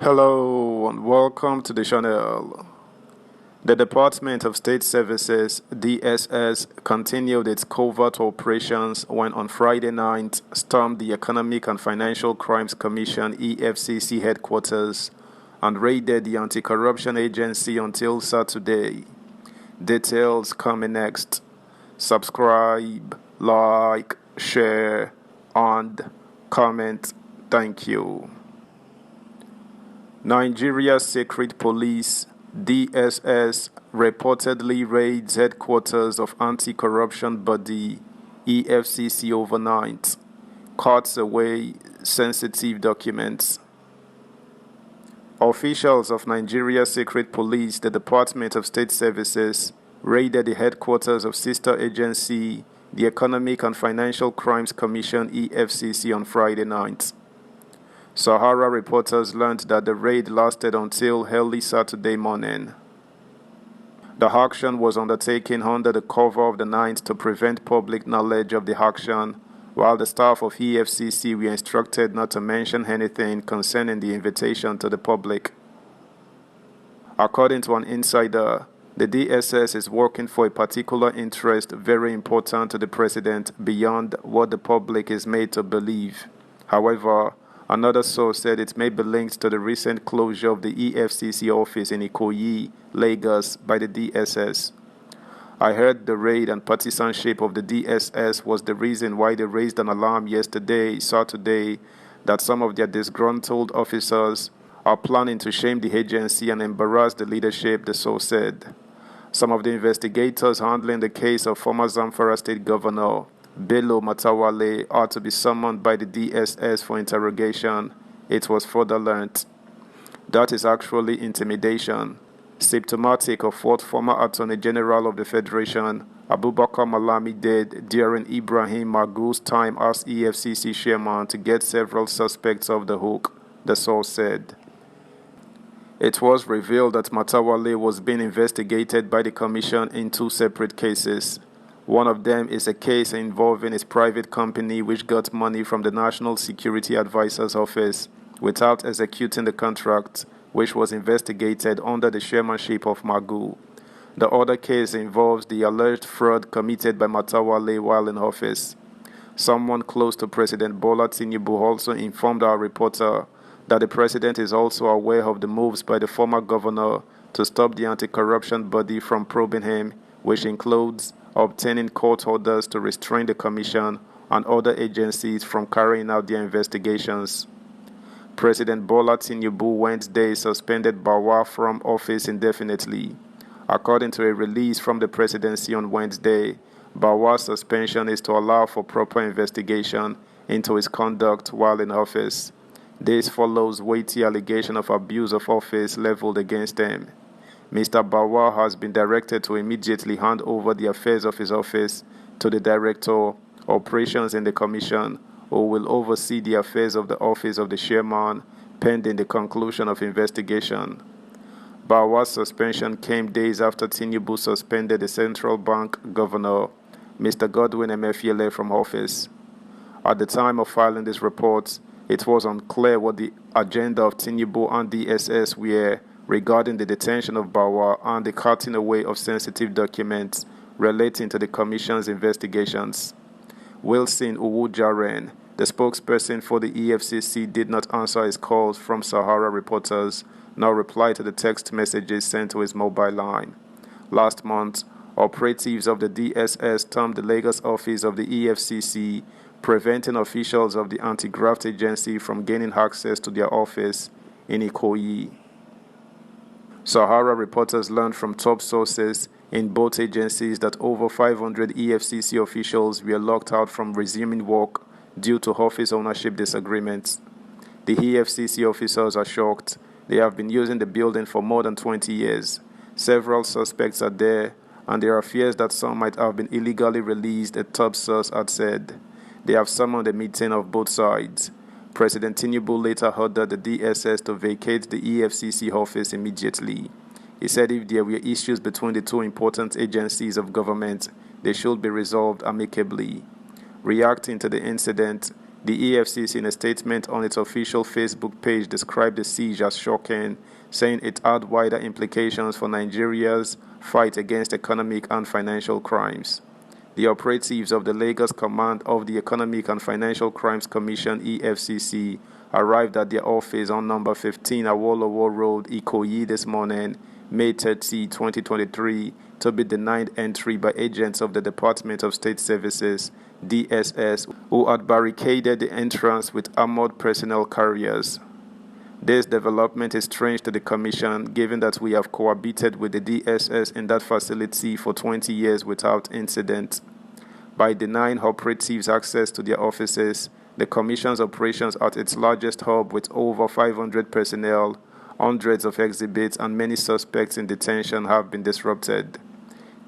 Hello and welcome to the channel. The Department of State Services (DSS) continued its covert operations when on Friday night stormed the Economic and Financial Crimes Commission (EFCC) headquarters and raided the anti-corruption agency until Saturday. Details coming next. Subscribe, like, share, and comment. Thank you. Nigeria's Secret Police (DSS) reportedly raids headquarters of anti-corruption body EFCC overnight, cuts away sensitive documents. Officials of Nigeria's Secret Police, the Department of State Services, raided the headquarters of sister agency, the Economic and Financial Crimes Commission (EFCC) on Friday night. Sahara reporters learned that the raid lasted until early Saturday morning. The action was undertaken under the cover of the night to prevent public knowledge of the action, while the staff of EFCC were instructed not to mention anything concerning the invitation to the public. According to an insider, the DSS is working for a particular interest very important to the president beyond what the public is made to believe. However, another source said it may be linked to the recent closure of the EFCC office in Ikoyi, Lagos by the DSS. I heard the raid and partisanship of the DSS was the reason why they raised an alarm yesterday, Saturday, that some of their disgruntled officers are planning to shame the agency and embarrass the leadership, the source said. Some of the investigators handling the case of former Zamfara State Governor Bello Matawale are to be summoned by the DSS for interrogation, it was further learnt. That is actually intimidation, symptomatic of what former Attorney General of the Federation, Abubakar Malami, did during Ibrahim Magu's time as EFCC chairman to get several suspects off the hook, the source said. It was revealed that Matawale was being investigated by the Commission in two separate cases. One of them is a case involving his private company which got money from the National Security Advisor's Office without executing the contract, which was investigated under the chairmanship of Magu. The other case involves the alleged fraud committed by Matawale while in office. Someone close to President Bola Tinubu also informed our reporter that the president is also aware of the moves by the former governor to stop the anti-corruption body from probing him, which includes obtaining court orders to restrain the commission and other agencies from carrying out their investigations. President Bola Tinubu Wednesday suspended Bawa from office indefinitely. According to a release from the presidency on Wednesday, Bawa's suspension is to allow for proper investigation into his conduct while in office. This follows weighty allegation of abuse of office leveled against him. Mr. Bawa has been directed to immediately hand over the affairs of his office to the Director, Operations in the Commission, who will oversee the affairs of the office of the chairman pending the conclusion of investigation. Bawa's suspension came days after Tinubu suspended the central bank governor, Mr. Godwin Emefiele, from office. At the time of filing this report, it was unclear what the agenda of Tinubu and DSS were regarding the detention of Bawa and the cutting away of sensitive documents relating to the Commission's investigations. Wilson Uwujaren, the spokesperson for the EFCC, did not answer his calls from Sahara reporters, nor reply to the text messages sent to his mobile line. Last month, operatives of the DSS stormed the Lagos office of the EFCC, preventing officials of the anti-graft agency from gaining access to their office in Ikoyi. Sahara reporters learned from top sources in both agencies that over 500 EFCC officials were locked out from resuming work due to office ownership disagreements. The EFCC officers are shocked. They have been using the building for more than 20 years. Several suspects are there, and there are fears that some might have been illegally released, a top source had said. They have summoned a meeting of both sides. President Tinubu later ordered the DSS to vacate the EFCC office immediately. He said if there were issues between the two important agencies of government, they should be resolved amicably. Reacting to the incident, The EFCC, in a statement on its official Facebook page, described the siege as shocking, saying it had wider implications for Nigeria's fight against economic and financial crimes. The operatives of the Lagos Command of the Economic and Financial Crimes Commission (EFCC) arrived at their office on number 15 Awolowo Road, Ikoyi this morning, May 30, 2023, to be denied entry by agents of the Department of State Services (DSS), who had barricaded the entrance with armored personnel carriers. This development is strange to the Commission, given that we have cohabited with the DSS in that facility for 20 years without incident. By denying operatives access to their offices, the Commission's operations at its largest hub with over 500 personnel, hundreds of exhibits, and many suspects in detention have been disrupted.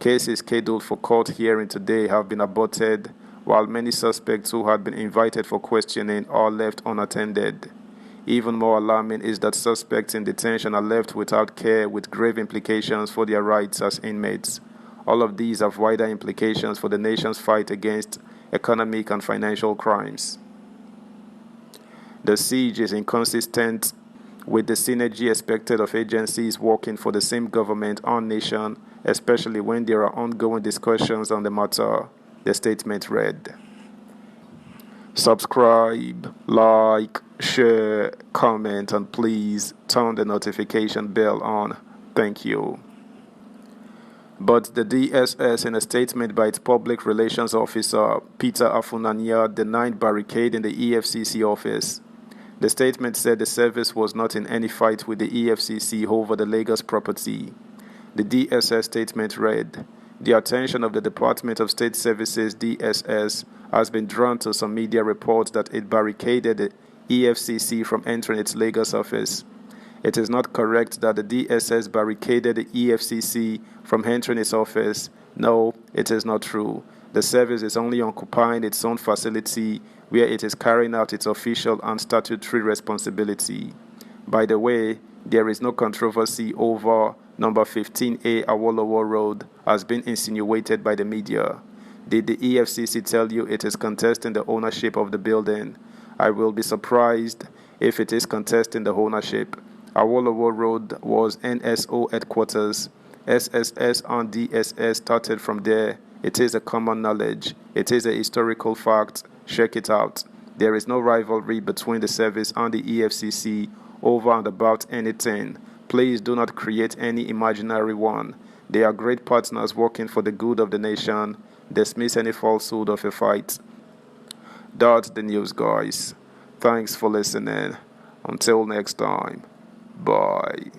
Cases scheduled for court hearing today have been aborted, while many suspects who had been invited for questioning are left unattended. Even more alarming is that suspects in detention are left without care, with grave implications for their rights as inmates. All of these have wider implications for the nation's fight against economic and financial crimes. The siege is inconsistent with the synergy expected of agencies working for the same government and nation, especially when there are ongoing discussions on the matter, the statement read. Subscribe, like, share, comment, and please turn the notification bell on. Thank you. But the DSS, in a statement by its public relations officer, Peter Afunanya, denied barricading the EFCC office. The statement said the service was not in any fight with the EFCC over the Lagos property. The DSS statement read, "The attention of the Department of State Services (DSS) has been drawn to some media reports that it barricaded the EFCC from entering its Lagos office. It is not correct that the DSS barricaded the EFCC from entering its office. No, it is not true. The service is only occupying its own facility where it is carrying out its official and statutory responsibility. By the way, there is no controversy over number 15A Awolowo Road as been insinuated by the media. Did the EFCC tell you it is contesting the ownership of the building? I will be surprised if it is contesting the ownership. Awolowo Road was NSO headquarters. SSS and DSS started from there. It is a common knowledge. It is a historical fact. Check it out. There is no rivalry between the service and the EFCC over and about anything. Please do not create any imaginary one. They are great partners working for the good of the nation. Dismiss any falsehood of a fight." That's the news, guys. Thanks for listening. Until next time. Bye.